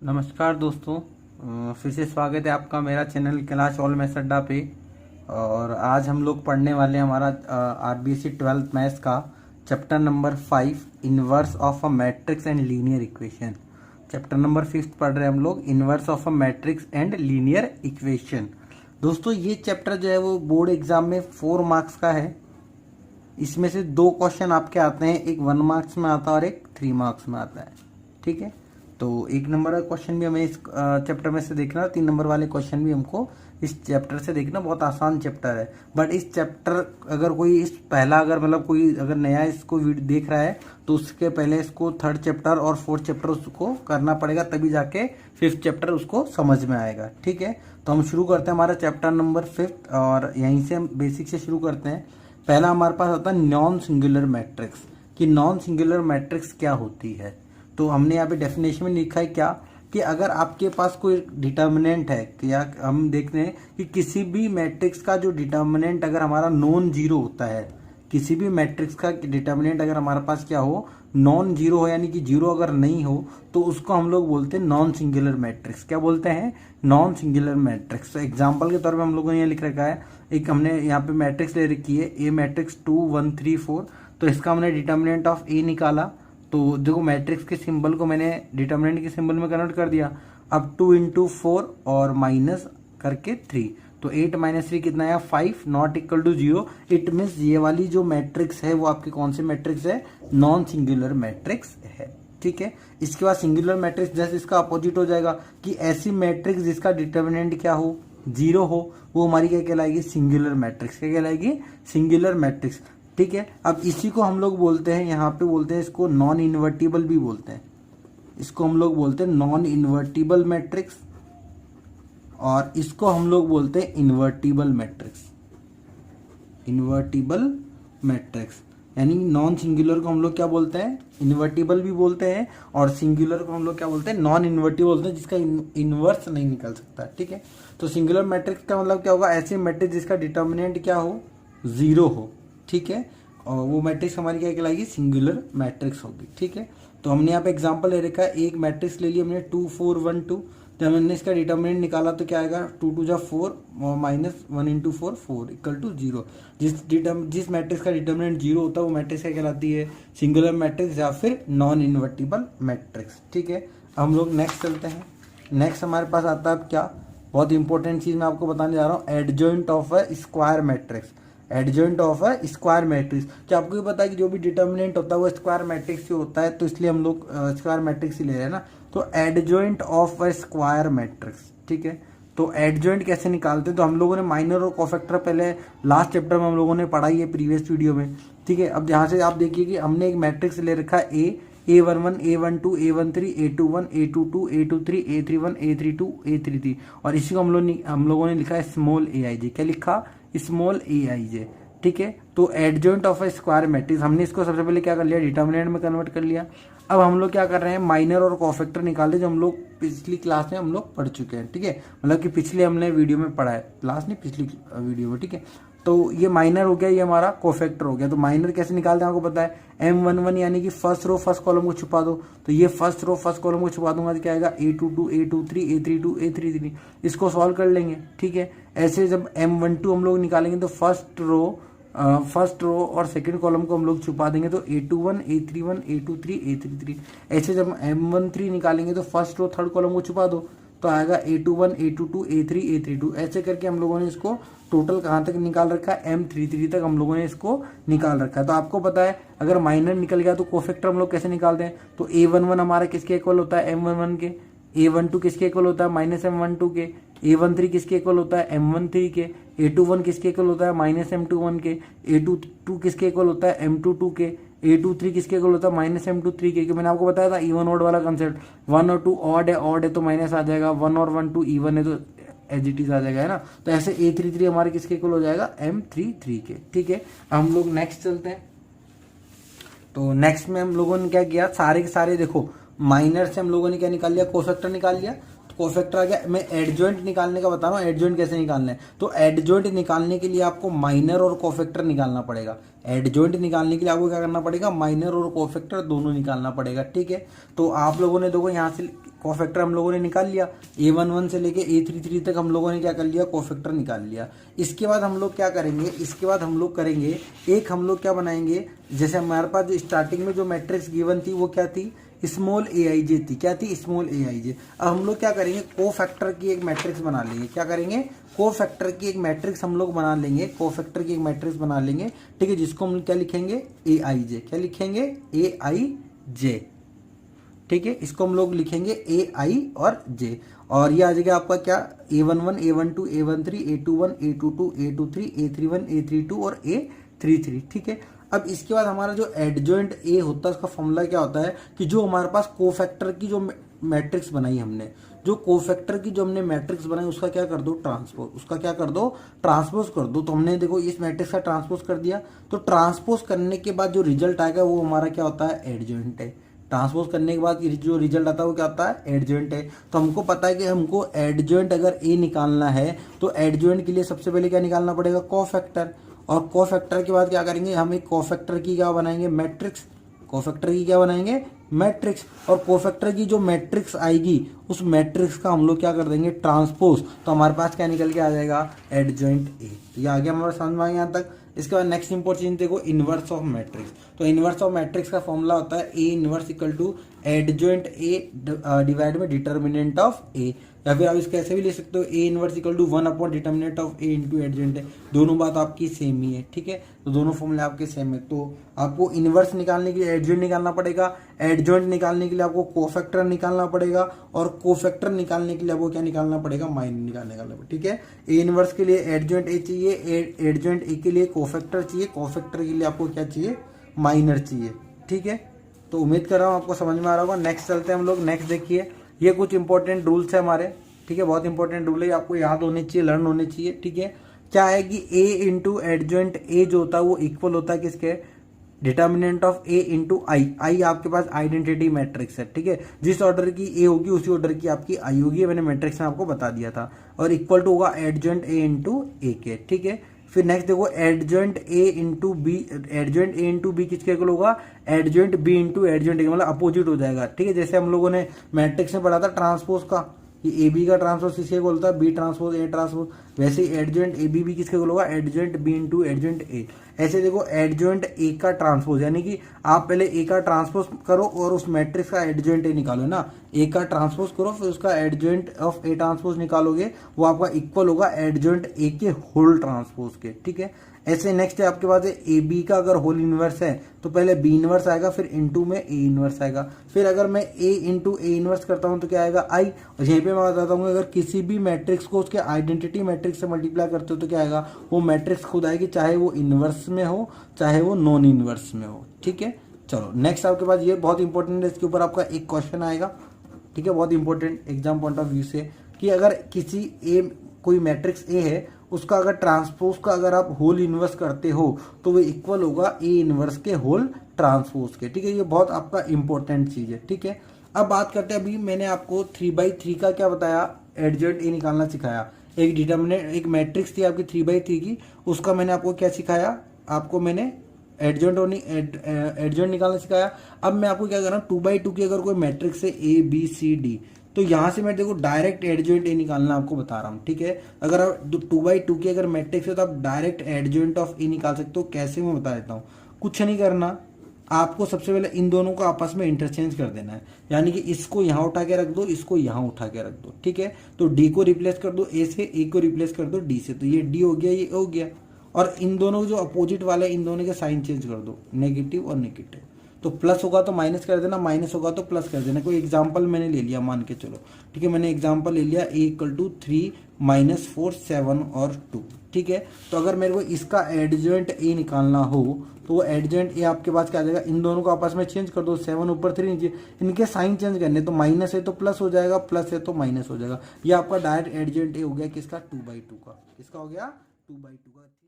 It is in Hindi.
नमस्कार दोस्तों। फिर से स्वागत है आपका मेरा चैनल कैलाश ऑल मैथ्स अड्डा पे। और आज हम लोग पढ़ने वाले हैं हमारा आरबीएससी 12th मैथ्स का chapter number 5 inverse of a matrix and linear equation. Chapter number 5 पढ़ रहे हैं हम लोग, inverse of a matrix and linear equation. दोस्तों ये चैप्टर जो है वो बोर्ड एग्जाम में 4 मार्क्स का है। इसमें से 2 क्वेश्चन आपके आते हैं, एक 1 मार्क्स में आता है और एक 3 मार्क्स में आता है। ठीक है, तो 1 नंबर का क्वेश्चन भी हमें इस चैप्टर में से देखना, 3 नंबर वाले क्वेश्चन भी हमको इस चैप्टर से देखना। बहुत आसान चैप्टर है, बट इस चैप्टर अगर कोई इस पहला अगर मतलब कोई अगर नया इसको वीडियो देख रहा है तो उसके पहले इसको 3rd चैप्टर और 4th चैप्टर उसको करना पड़ेगा, तभी जाके 5th चैप्टर उसको समझ में आएगा। ठीक है, तो हम शुरू करते हैं हमारा चैप्टर नंबर 5 और यहीं से हम बेसिक से शुरू करते हैं। पहला हमारे पास आता है नॉन सिंगुलर मैट्रिक्स, कि नॉन सिंगुलर मैट्रिक्स क्या होती है। तो हमने यहाँ पे डेफिनेशन में लिखा है क्या, कि अगर आपके पास कोई डिटर्मिनेंट है, या हम देखते हैं कि किसी भी मैट्रिक्स का जो डिटर्मिनेंट अगर हमारा नॉन जीरो होता है, किसी भी मैट्रिक्स का डिटर्मिनेंट अगर हमारे पास क्या हो, नॉन जीरो हो, यानी कि जीरो अगर नहीं हो, तो उसको हम लोग बोलते हैं नॉन सिंगुलर मैट्रिक्स। क्या बोलते हैं? Non singular matrix. तो एग्जाम्पल के तौर पे हम लोगों ने ये लिख रखा है, एक हमने यहाँ पे मैट्रिक्स ले रखी है ए मैट्रिक्स 2 1 3 4। तो इसका हमने डिटर्मिनेंट ऑफ ए निकाला, तो देखो मैट्रिक्स के सिंबल को मैंने डिटर्मिनेंट के सिंबल में कन्वर्ट कर दिया। अब 2 इंटू 4 और माइनस करके 3, तो 8 माइनस 3 कितना आया? 5, not equal to 0। It means ये वाली जो मैट्रिक्स है वो आपकी कौन सी मैट्रिक्स है? नॉन सिंगुलर मैट्रिक्स है। ठीक है, इसके बाद सिंगुलर मैट्रिक्स जैसे इसका अपोजिट हो जाएगा, कि ऐसी मैट्रिक्स जिसका डिटर्मिनेंट क्या हो? 0 हो, वो हमारी क्या कहलाएगी? Singular matrix. क्या कहलाएगी? Singular matrix. ठीक है, अब इसी को हम लोग बोलते हैं, यहाँ पे बोलते हैं इसको नॉन इन्वर्टिबल भी बोलते हैं। इसको हम लोग बोलते हैं नॉन इन्वर्टिबल मैट्रिक्स, और इसको हम लोग बोलते हैं इन्वर्टिबल मैट्रिक्स। इन्वर्टिबल मैट्रिक्स यानी नॉन सिंगुलर को हम लोग क्या बोलते हैं? इन्वर्टिबल भी बोलते हैं, और सिंगुलर को हम लोग क्या बोलते हैं? नॉन इन्वर्टिबल बोलते हैं, जिसका इन्वर्स नहीं निकल सकता। ठीक है, तो सिंगुलर मैट्रिक्स का मतलब क्या होगा? ऐसी मैट्रिक्स जिसका डिटर्मिनेंट क्या हो? 0 हो। ठीक है, और वो मैट्रिक्स हमारी क्या कहलाएगी? सिंगुलर मैट्रिक्स होगी। ठीक है, तो हमने यहाँ पे एग्जांपल ले रखा है, एक मैट्रिक्स ले लिया हमने 2 4 1 2। जब हमने इसका डिटर्मिनेंट निकाला तो क्या आएगा? 2 2 जा 4 और माइनस 1 इंटू 4 4 इक्वल टू 0। जिस मैट्रिक्स का डिटर्मिनेंट 0 होता है वो मैट्रिक्स क्या कहलाती है? सिंगुलर मैट्रिक्स या फिर नॉन इन्वर्टिबल मैट्रिक्स। ठीक है, हम लोग नेक्स्ट चलते हैं। नेक्स्ट हमारे पास आता है क्या? बहुत इंपॉर्टेंट चीज मैं आपको बताने जा रहा हूँ, adjoint of a square matrix. Adjoint of a square matrix, क्या आपको ये पता है कि जो भी डिटर्मिनेंट होता है वो स्क्वायर मैट्रिक्स से होता है, तो इसलिए हम लोग स्क्वायर मैट्रिक्स ही ले रहे हैं ना। तो adjoint of a square matrix. ठीक है, तो एडजॉइंट कैसे निकालते हैं? तो हम लोगों ने माइनर और कोफैक्टर पहले लास्ट चैप्टर में हम लोगों ने पढ़ाई है, प्रीवियस वीडियो में। ठीक है, अब यहाँ से आप देखिए कि हमने एक मैट्रिक्स ले रखा है A11 A12 A13 A21 A22 A23 A31 A32 A33, और इसी को हम लोगों ने लिखा है स्मॉल aij। क्या लिखा? Small aij। ठीक है, तो adjoint of a square matrix, हमने इसको सबसे पहले क्या कर लिया? डिटर्मिनेंट में कन्वर्ट कर लिया। अब हम लोग क्या कर रहे हैं? माइनर और कोफैक्टर निकाल रहे, जो हम लोग पिछली क्लास में हम लोग पढ़ चुके हैं। ठीक है, मतलब कि पिछले हमने वीडियो में पढ़ा है, क्लास नहीं पिछली वीडियो में। ठीक है, तो ये माइनर हो गया, ये हमारा कोफैक्टर हो गया। तो माइनर कैसे निकालते हैं आपको पता है? M11 यानी कि फर्स्ट रो फर्स्ट कॉलम को छुपा दो, तो ये फर्स्ट रो फर्स्ट कॉलम को छुपा दूंगा तो क्या आएगा? A22 A23 A32 A33। इसको सॉल्व कर लेंगे। ठीक है, ऐसे जब M12 हम लोग निकालेंगे तो फर्स्ट रो और सेकंड कॉलम को हम लोग छुपा देंगे, तो A21 A31 A23 A33। ऐसे जब M13 निकालेंगे तो फर्स्ट रो थर्ड कॉलम को छुपा दो, तो आएगा A21 A22 A3 A32। ऐसे करके हम लोगों ने इसको टोटल कहाँ तक निकाल रखा है? M33 तक हम लोगों ने इसको निकाल रखा है। तो आपको पता है अगर माइनर निकल गया तो कोफैक्टर हम लोग कैसे निकालते हैं? तो A11 हमारा किसके इक्वल होता है? M11 के। A12 किसके इक्वल होता है? माइनस M12 के। A13 किसके इक्वल होता है? M13 के। A21 किसके इक्वल होता है? माइनस M21 के। A22 किसके इक्वल होता है? M22 के। A23 किसके इक्वल होता है? माइनस M23 के। मैंने आपको बताया था इवन ऑड वाला कंसेप्ट, 1 और 2 ऑड है तो माइनस आ जाएगा, 1 और 1 2 इवन है तो एज इट इज आ जाएगा, है ना। तो ऐसे A33 हमारे किसके इक्वल हो जाएगा? M33 के। ठीक है, हम लोग नेक्स्ट चलते हैं। तो नेक्स्ट में हम लोगों ने क्या किया? सारे के सारे देखो, माइनर से हम लोगों ने क्या निकाल लिया? कोफैक्टर निकाल लिया। कोफैक्टर आ गया। मैं एडजॉइंट निकालने का बता रहा हूँ, एडजॉइंट कैसे निकालना है। तो एडजॉइंट निकालने के लिए आपको माइनर और कोफैक्टर निकालना पड़ेगा। एडजॉइंट निकालने के लिए आपको क्या करना पड़ेगा, माइनर और कोफैक्टर दोनों निकालना पड़ेगा, ठीक है। तो आप लोगों ने देखो यहाँ से कोफैक्टर हम लोगों ने निकाल लिया, A11 से लेके A33 तक हम लोगों ने क्या कर लिया, कोफैक्टर निकाल लिया। इसके बाद हम लोग क्या करेंगे, इसके बाद हम लोग करेंगे एक हम लोग क्या बनाएंगे, जैसे हमारे पास जो स्टार्टिंग में जो मैट्रिक्स गिवन थी वो क्या थी, स्मॉल aij थी। क्या थी, स्मॉल aij। अब हम लोग क्या करेंगे, कोफैक्टर की एक मैट्रिक्स बना लेंगे। क्या करेंगे, कोफैक्टर की एक मैट्रिक्स हम लोग बना लेंगे, कोफैक्टर की एक मैट्रिक्स बना लेंगे, ठीक है, जिसको हम क्या लिखेंगे, aij। क्या लिखेंगे, aij, ठीक है। इसको हम लोग लिखेंगे ai और j, और ये आ जाएगा आपका क्या, A11, A12, A13, A21, A22, A23, A31, A32 और A33, ठीक है। अब इसके बाद हमारा जो एडजॉइंट ए होता है उसका फॉर्मूला क्या होता है कि जो हमारे पास कोफैक्टर की जो मैट्रिक्स बनाई हमने, जो कोफैक्टर की जो हमने मैट्रिक्स बनाई उसका क्या कर दो, ट्रांसपोज, उसका क्या कर दो, ट्रांसपोज कर दो। तो हमने देखो इस मैट्रिक्स का ट्रांसपोज कर दिया, तो ट्रांसपोज करने के बाद जो रिजल्ट आएगा वो हमारा क्या होता है, एडजॉइंट है। ट्रांसपोज करने के बाद जो रिजल्ट आता है वो क्या होता है, एडजॉइंट है। तो हमको पता है कि हमको एडजॉइंट अगर ए निकालना है तो एडजॉइंट के लिए सबसे पहले क्या निकालना पड़ेगा, कोफैक्टर, और कोफैक्टर के बाद क्या करेंगे, हम एक कोफैक्टर की क्या बनाएंगे, मैट्रिक्स, कोफैक्टर की क्या बनाएंगे, मैट्रिक्स, और कोफैक्टर की जो मैट्रिक्स आएगी उस मैट्रिक्स का हम लोग क्या कर देंगे, ट्रांसपोज। तो हमारे पास क्या निकल के आ जाएगा, एडजॉइंट ए। तो ये आ गया हमारा समझ में आ गया यहाँ तक। इसके बाद नेक्स्ट इंपॉर्टेंट चीज देखो, इनवर्स ऑफ मैट्रिक्स। तो इनवर्स ऑफ मैट्रिक्स का फॉर्मूला होता है A inverse equal to adjoint A divide में डिटर्मिनेंट ऑफ ए, या फिर आप इसको ऐसे भी ले सकते हो, A inverse equal to 1 upon determinant of A into adjoint है। दोनों बात आपकी सेम ही है, ठीक है। तो दोनों फॉर्मूले आपके सेम है। तो आपको इनवर्स निकालने के लिए एडजॉइंट निकालना पड़ेगा, एडजॉइंट निकालने के लिए आपको कोफैक्टर निकालना पड़ेगा, और कोफैक्टर निकालने के लिए आपको क्या निकालना पड़ेगा, माइनर निकालने का, ठीक है। ए इनवर्स के लिए एडजॉइंट ए चाहिए, एडजॉइंट ए के लिए कोफैक्टर चाहिए, कोफैक्टर के लिए आपको क्या चाहिए, माइनर चाहिए, ठीक है। तो उम्मीद कर रहा हूँ आपको समझ में आ रहा होगा। नेक्स्ट चलते हैं हम लोग। नेक्स्ट देखिए, ये कुछ इंपॉर्टेंट रूल्स है हमारे, ठीक है, बहुत इंपॉर्टेंट रूल है, आपको याद होने चाहिए, लर्न होने चाहिए, ठीक है। क्या है कि ए इंटू एडजॉइंट ए जो होता है वो इक्वल होता है किसके, डिटर्मिनेंट ऑफ ए इंटू आई। आई आपके पास आइडेंटिटी मैट्रिक्स है, ठीक है। जिस ऑर्डर की ए होगी उसी ऑर्डर की आपकी आई होगी, मैंने मैट्रिक्स में आपको बता दिया था। और इक्वल टू होगा एडजॉइंट ए इंटू ए के, ठीक है। फिर नेक्स्ट देखो, adjoint A into B, adjoint A into B किसके इक्वल होगा, adjoint B into adjoint A, मतलब अपोजिट हो जाएगा, ठीक है। जैसे हम लोगों ने मैट्रिक्स में पढ़ा था ट्रांसपोज का, कि ए बी का ट्रांसपोज किसके बोलता है, बी ट्रांसपोज ए ट्रांसपोज, वैसे ही एडजॉइंट ए बी भी किसके बोल होगा, adjoint B into adjoint A. ऐसे देखो, एडजॉइंट ए का ट्रांसपोज, यानी कि आप पहले ए का ट्रांसपोज करो और उस मैट्रिक्स का एडजॉइंट ए निकालो ना, ए का ट्रांसपोज करो फिर उसका एडजॉइंट ऑफ ए ट्रांसपोज निकालोगे, वो आपका इक्वल होगा एडजॉइंट ए के होल ट्रांसपोज के, ठीक है। ऐसे नेक्स्ट है आपके पास ए बी का अगर होल इनवर्स है तो पहले बी इनवर्स आएगा, फिर इनटू में ए इनवर्स आएगा, फिर अगर मैं ए इंटू ए इनवर्स करता हूं तो क्या आएगा, आई। और यहीं पे मैं बताता हूँ, अगर किसी भी मैट्रिक्स को उसके आइडेंटिटी मैट्रिक्स से मल्टीप्लाई करते हो तो क्या आएगा, वो मैट्रिक्स खुद आएगी, चाहे वो इनवर्स में हो चाहे वो नॉन इनवर्स में हो, ठीक है। चलो नेक्स्ट आपके पास ये बहुत इंपॉर्टेंट है, इसके ऊपर आपका एक क्वेश्चन आएगा, ठीक है, बहुत important exam point of view से, कि अगर किसी ए, कोई मैट्रिक्स ए है, उसका अगर ट्रांसपोज का अगर आप होल इनवर्स करते हो तो वो इक्वल होगा ए इनवर्स के होल ट्रांसपोज के, ठीक है। ये बहुत आपका इंपॉर्टेंट चीज है, ठीक है। अब बात करते हैं, अभी मैंने आपको 3/3 का क्या बताया, एडजॉइंट ए निकालना सिखाया। एक डिटर्मिनेंट, एक मैट्रिक्स थी आपकी 3/3 की, उसका मैंने आपको क्या सिखाया, आपको मैंने एडजॉइंट निकालना सिखाया। अब मैं आपको क्या कर रहा हूँ, 2/2 की अगर कोई मैट्रिक्स है ए बी सी डी, तो यहां से मैं देखो डायरेक्ट एडजॉइंट ए निकालना आपको बता रहा हूं, ठीक है। अगर आप 2/2 की अगर मैट्रिक्स है तो आप डायरेक्ट एडजॉइंट ऑफ ए निकाल सकते हो। कैसे, मैं बता देता हूं, कुछ नहीं करना, आपको सबसे पहले इन दोनों को आपस में इंटरचेंज कर देना है, यानी कि इसको यहां उठा के रख दो, इसको यहां उठा के रख दो, ठीक है। तो डी को रिप्लेस कर दो ए से, ए को रिप्लेस कर दो डी से, तो ये डी हो गया, ये हो गया। और इन दोनों जो अपोजिट वाले, इन दोनों के साइन चेंज कर दो, नेगेटिव और नेगेटिव। तो प्लस होगा तो माइनस कर देना, माइनस होगा तो प्लस कर देना। कोई एग्जांपल मैंने ले लिया, मान के चलो, ठीक है, मैंने एग्जांपल ले लिया ए इक्वल टू 3 - 4 7 और 2, ठीक है। तो अगर मेरे को इसका एडजॉइंट ए निकालना हो तो वो एडजॉइंट ए आपके पास क्या आ जाएगा, इन दोनों को आपस में चेंज कर दो, 7 ऊपर 3 नीचे, इनके साइन चेंज करने, तो माइनस है तो प्लस हो जाएगा, प्लस है तो माइनस हो जाएगा। ये आपका डायरेक्ट एडजॉइंट ए हो गया किसका, 2/2 का। किसका हो गया, 2/2 का।